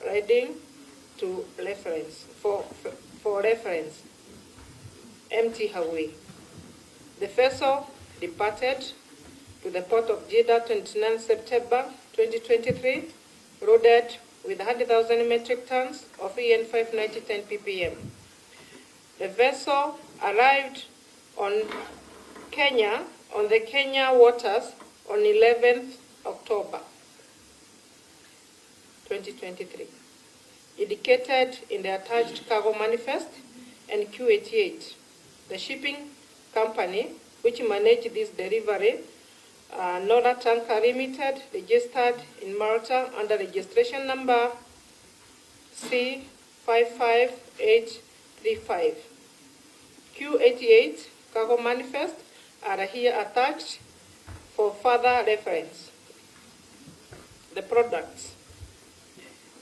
riding to reference, for reference, MT Hawaii. The vessel departed to the port of Jeddah 29 September 2023, loaded with 100,000 metric tons of EN 590 10 ppm. The vessel arrived on the Kenya waters on 11th October 2023, indicated in the attached cargo manifest and Q88. The shipping company which managed this delivery, Nora Tanker Limited, registered in Malta under registration number C55835. Q88 cargo manifest are here attached for further reference. The products.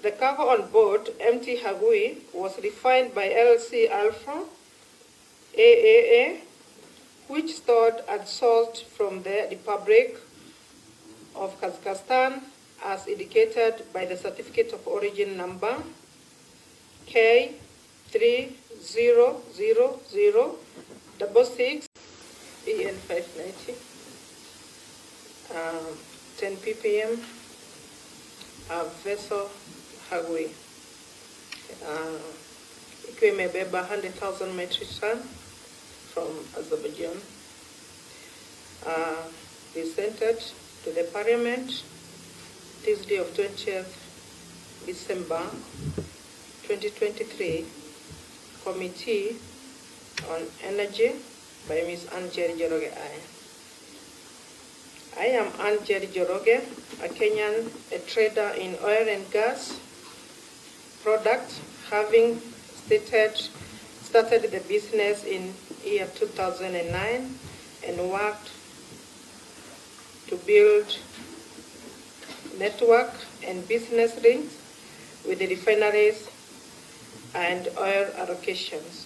The cargo on board MT Hagui was refined by LC Alpha AAA, which stored and sold from the Republic of Kazakhstan as indicated by the certificate of origin number K300066 EN 590 10 ppm vessel Hagui ikiwa imebeba 100,000 metric ton from Azerbaijan. Presented to the Parliament Tuesday of 20th December 2023, Committee on Energy by Ms. Njeri. I am Njeri, a Kenyan, a trader in oil and gas products, having started the business in year 2009 and worked to build network and business links with the refineries and oil allocations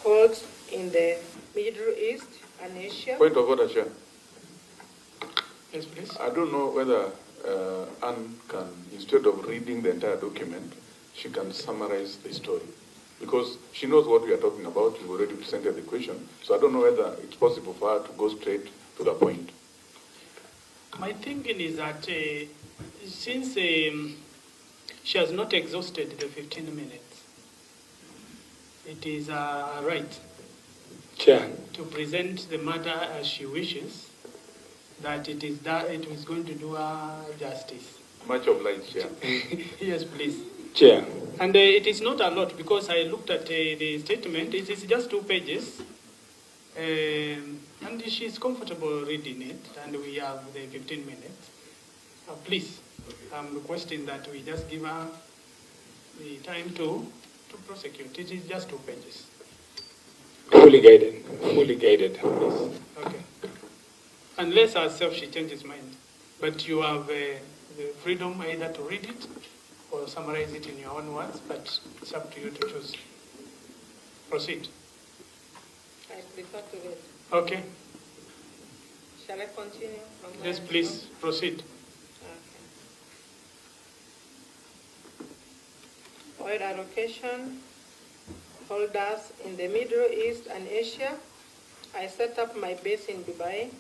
holds in the Middle East and Asia. Point of order, Chair. Yes, please. I don't know whether Anne can, instead of reading the entire document, she can summarize the story. Because she knows what we are talking about, we've already presented the question. So I don't know whether it's possible for her to go straight to the point. My thinking is that since she has not exhausted the 15 minutes, it is a right, Chair, to present the matter as she wishes, that it is going to do her justice. Much obliged, Chair. Yes, please. Chair. And it is not a lot, because I looked at the statement. It is just 2 pages. And she's comfortable reading it, and we have the 15 minutes. Please, I'm requesting that we just give her the time to prosecute. It is just 2 pages. Fully guided. Fully guided. Please. Okay. Unless herself she changes mind. But you have the freedom either to read it or summarize it in your own words, but it's up to you to choose. Proceed. I prefer to read. Okay. Shall I continue? Yes, please, proceed. Okay. Oil allocation holders in the Middle East and Asia. I set up my base in Dubai,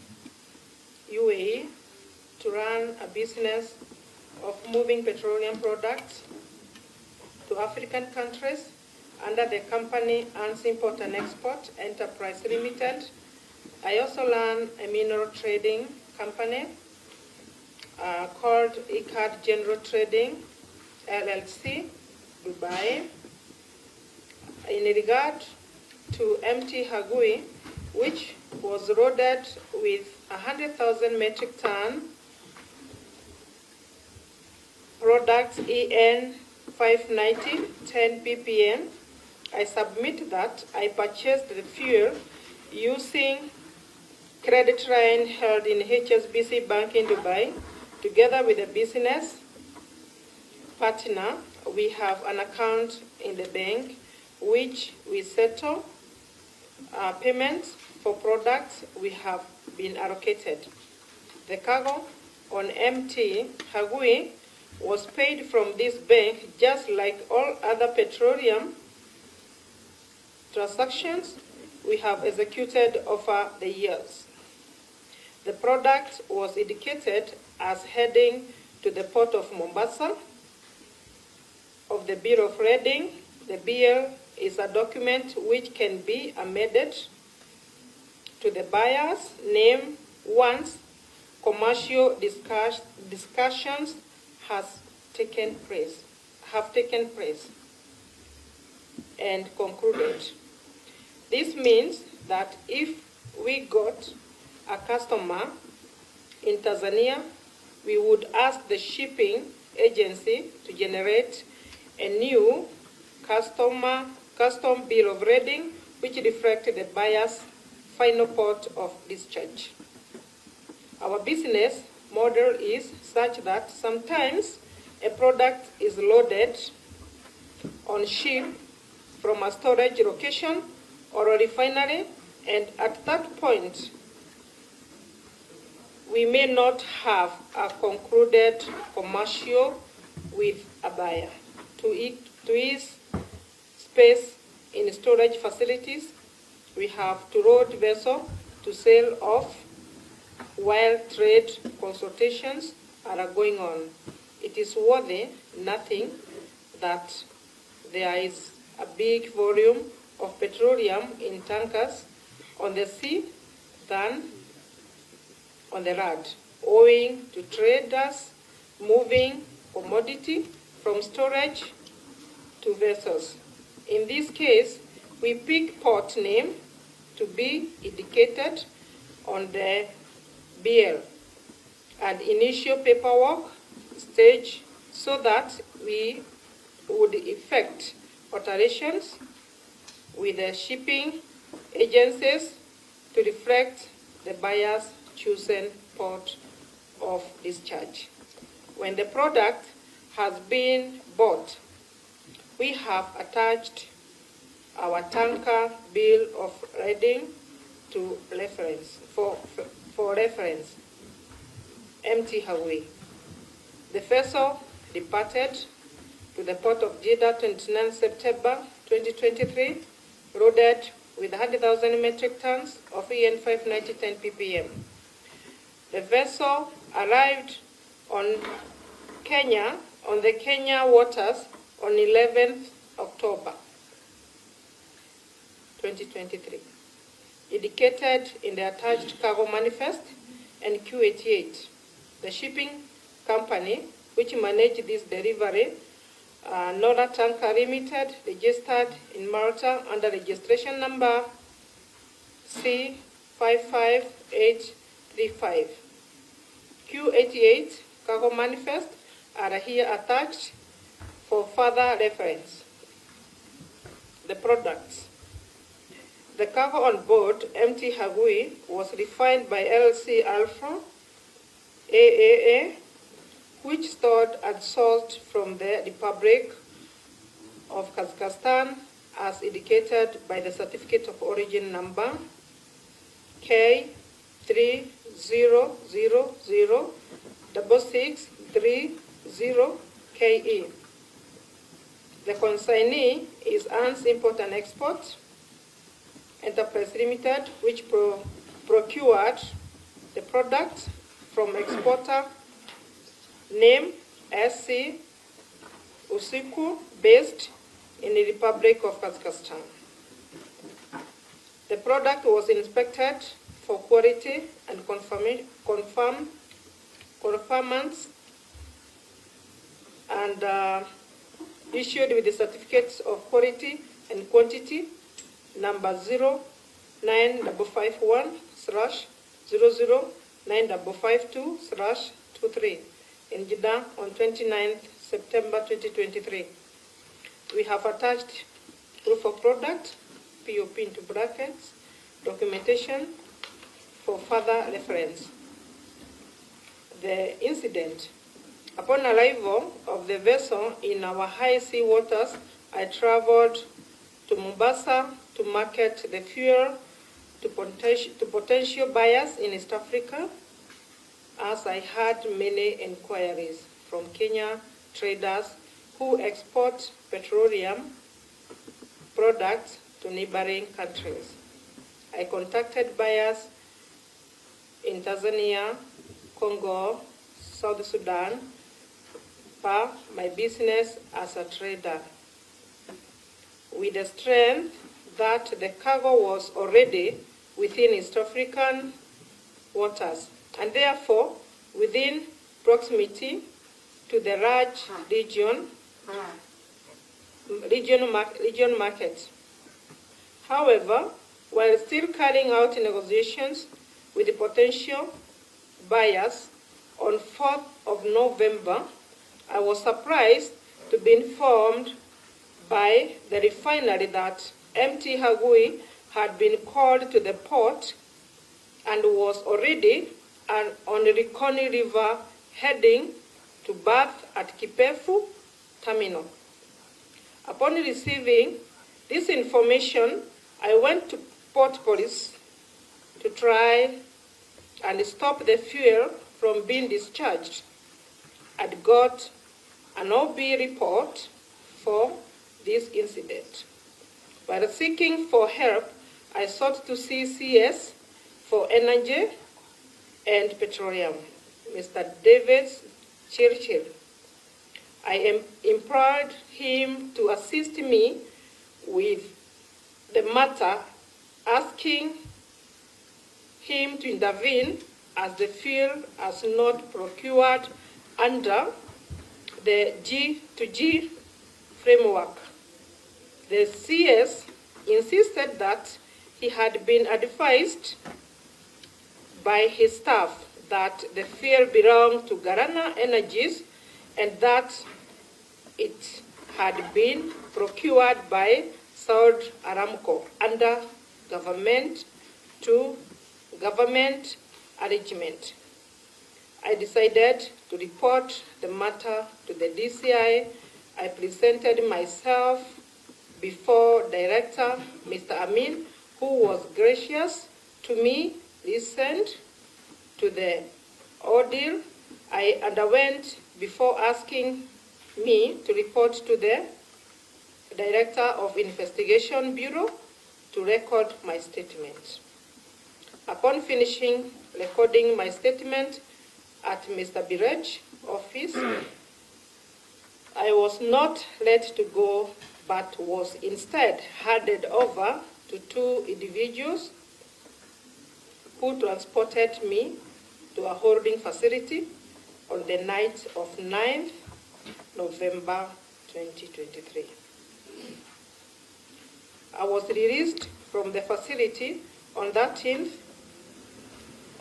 UAE, to run a business of moving petroleum products to African countries under the company Ans Import and Export Enterprise Limited. I also run a mineral trading company called ICAD General Trading LLC, Dubai. In regard to MT Hagui, which was loaded with 100,000 metric ton products EN 590 10 ppm, I submit that I purchased the fuel using credit line held in HSBC Bank in Dubai. Together with a business partner, we have an account in the bank which we settle payments for products we have been allocated. The cargo on MT Hagui was paid from this bank just like all other petroleum transactions we have executed over the years. The product was indicated as heading to the port of Mombasa of the Bill of Lading. The bill is a document which can be amended to the buyer's name once commercial discussions have taken place and concluded. This means that if we got a customer in Tanzania, we would ask the shipping agency to generate a new custom bill of lading which reflects the buyer's final port of discharge. Our business model is such that sometimes a product is loaded on ship from a storage location or a refinery, and at that point, we may not have a concluded commercial with a buyer. To ease space in storage facilities, we have to load vessel to sail off while trade consultations are going on. It is worthy nothing that there is a big volume of petroleum in tankers on the sea than on the land, owing to traders moving commodity from storage to vessels. In this case, we pick port name to be indicated on the bill and initial paperwork stage so that we would effect alterations with the shipping agencies to reflect the buyer's chosen port of discharge. When the product has been bought, we have attached our tanker bill of lading to reference for reference. Empty away. The vessel departed to the port of Jeddah 29 September 2023, loaded with 100,000 metric tons of EN 590 10 ppm. The vessel arrived on the Kenya waters on 11th October 2023, indicated in the attached cargo manifest and Q88. The shipping company which managed this delivery, Nora Tanker Limited, registered in Malta under registration number C55835. Q88 cargo manifest are here attached for further reference. The products. The cargo on board MT Hagui was refined by LC Alpha AAA, which stored and sold from the Republic of Kazakhstan as indicated by the certificate of origin number K30006630KE. The consignee is ANS Import and Export Enterprise Limited, which procured the product from exporter name SC Usiku, based in the Republic of Kazakhstan. The product was inspected for quality and conformance and issued with the certificates of quality and quantity number 09551/00952/23 in Jeddah on 29th September 2023. We have attached proof of product, POP into brackets, documentation for further reference. The incident. Upon arrival of the vessel in our high sea waters, I traveled to Mombasa to market the fuel to potential buyers in East Africa, as I had many inquiries from Kenya traders who export petroleum products to neighboring countries. I contacted buyers in Tanzania, Congo, South Sudan for my business as a trader, with the strength that the cargo was already within East African waters and therefore within proximity to the large region market. However, while still carrying out negotiations with the potential buyers on 4th of November, I was surprised to be informed by the refinery that MT Hagui had been called to the port and was already on the Likoni River heading to berth at Kipefu terminal. Upon receiving this information, I went to Port Police to try and stop the fuel from being discharged. I'd got an OB report for this incident. While seeking for help, I sought to see CS for Energy and Petroleum, Mr. David Churchill. I implored him to assist me with the matter, asking him to intervene as the fuel is not procured under the G2G framework. The CS insisted that he had been advised by his staff that the fuel belonged to Garana Energies and that it had been procured by Saudi Aramco under government arrangement. I decided to report the matter to the DCI. I presented myself before Director Mr. Amin, who was gracious to me, listened to the ordeal I underwent before asking me to report to the Director of Investigation Bureau to record my statement. Upon finishing recording my statement at Mr. Birej's office, I was not let to go, but was instead handed over to two individuals who transported me to a holding facility on the night of 9th November 2023. I was released from the facility on 13th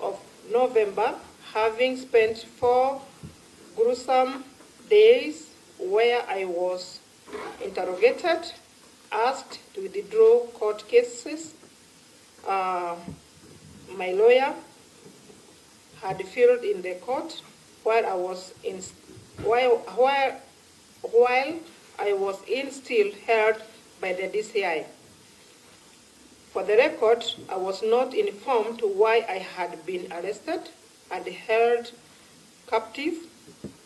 of November, having spent 4 gruesome days where I was interrogated, asked to withdraw court cases. My lawyer had filled in the court while I was still held by the DCI. For the record, I was not informed why I had been arrested and held captive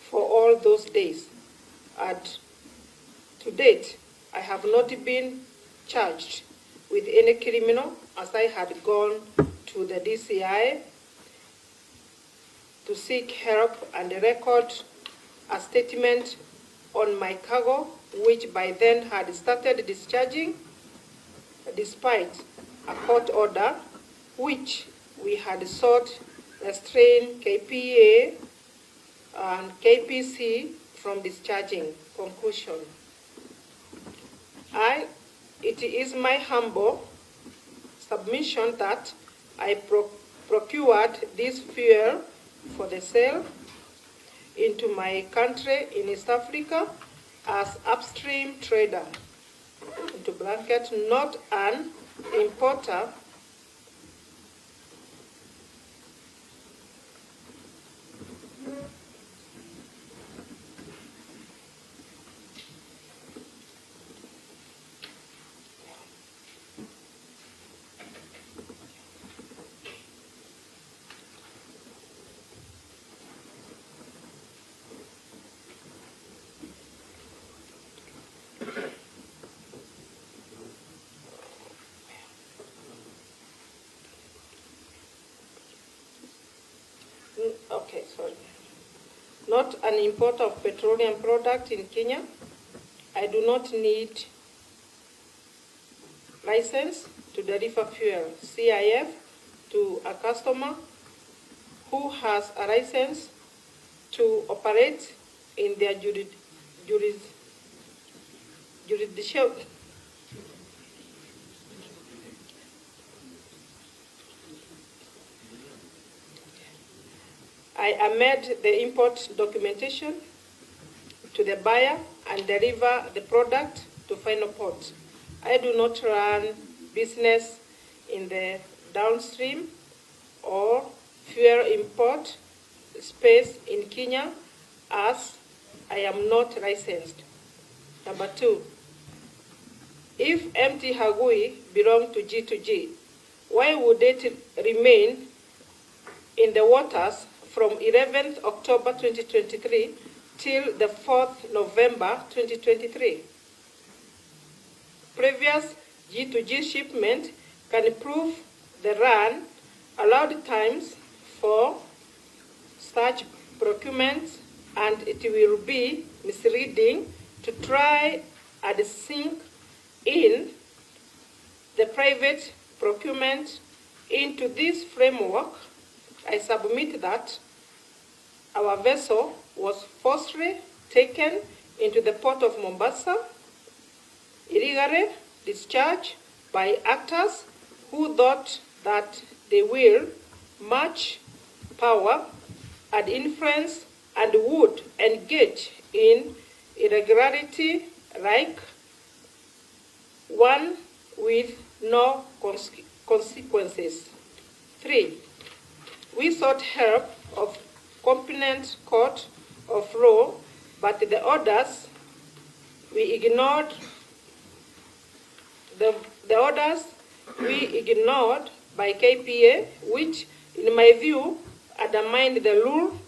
for all those days. And to date, I have not been charged with any criminal, as I had gone to the DCI to seek help and record a statement on my cargo, which by then had started discharging, despite a court order which we had sought restrain KPA and KPC from discharging. Conclusion. It is my humble submission that I procured this fuel for the sale into my country in East Africa as upstream trader, into bracket, not an importer okay, sorry. Not an importer of petroleum product in Kenya. I do not need license to deliver fuel, CIF, to a customer who has a license to operate in their jurisdiction. I amend the import documentation to the buyer and deliver the product to final port. I do not run business in the downstream or fuel import space in Kenya as I am not licensed. Number 2, if empty hagui belong to G2G, why would it remain in the waters from 11th October 2023 till the 4th November 2023? Previous G2G shipment can prove the run allowed times for such procurements, and it will be misleading to try and sink in the private procurement into this framework. I submit that our vessel was forcibly taken into the port of Mombasa, illegally discharged by actors who thought that they will match power and influence and would engage in irregularity like one with no consequences. 3, we sought help of competent court of law, but the orders we ignored. The orders we ignored by KPA, which, in my view, undermined the rule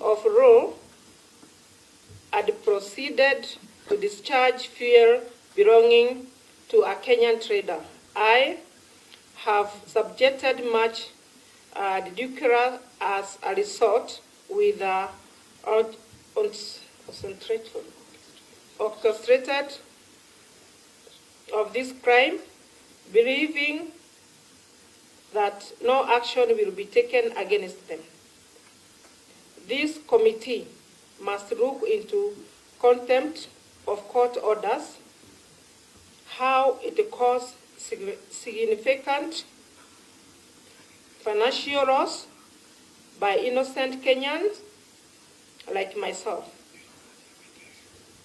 of law, and proceeded to discharge fuel belonging to a Kenyan trader. I have subjected much ridiculous as a result with orchestrated of this crime, believing that no action will be taken against them. This committee must look into contempt of court orders, how it caused significant financial loss by innocent Kenyans like myself.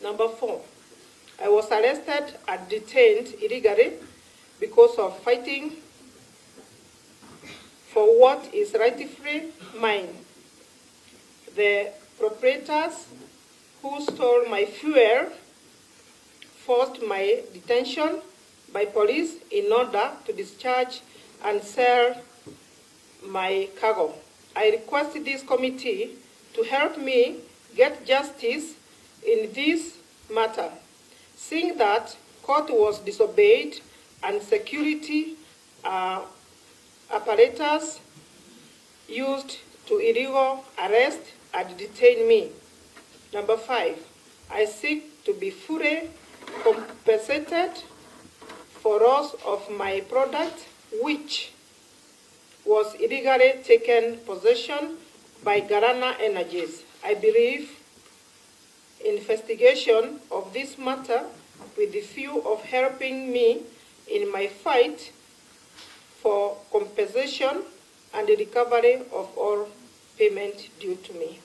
Number 4, I was arrested and detained illegally because of fighting for what is rightfully mine. The proprietors who stole my fuel forced my detention by police in order to discharge and sell my cargo. I request this committee to help me get justice in this matter, seeing that court was disobeyed and security apparatus used to illegal arrest and detain me. Number 5, I seek to be fully compensated for loss of my product, which was illegally taken possession by Garana Energies. I believe investigation of this matter with the view of helping me in my fight for compensation and the recovery of all payment due to me.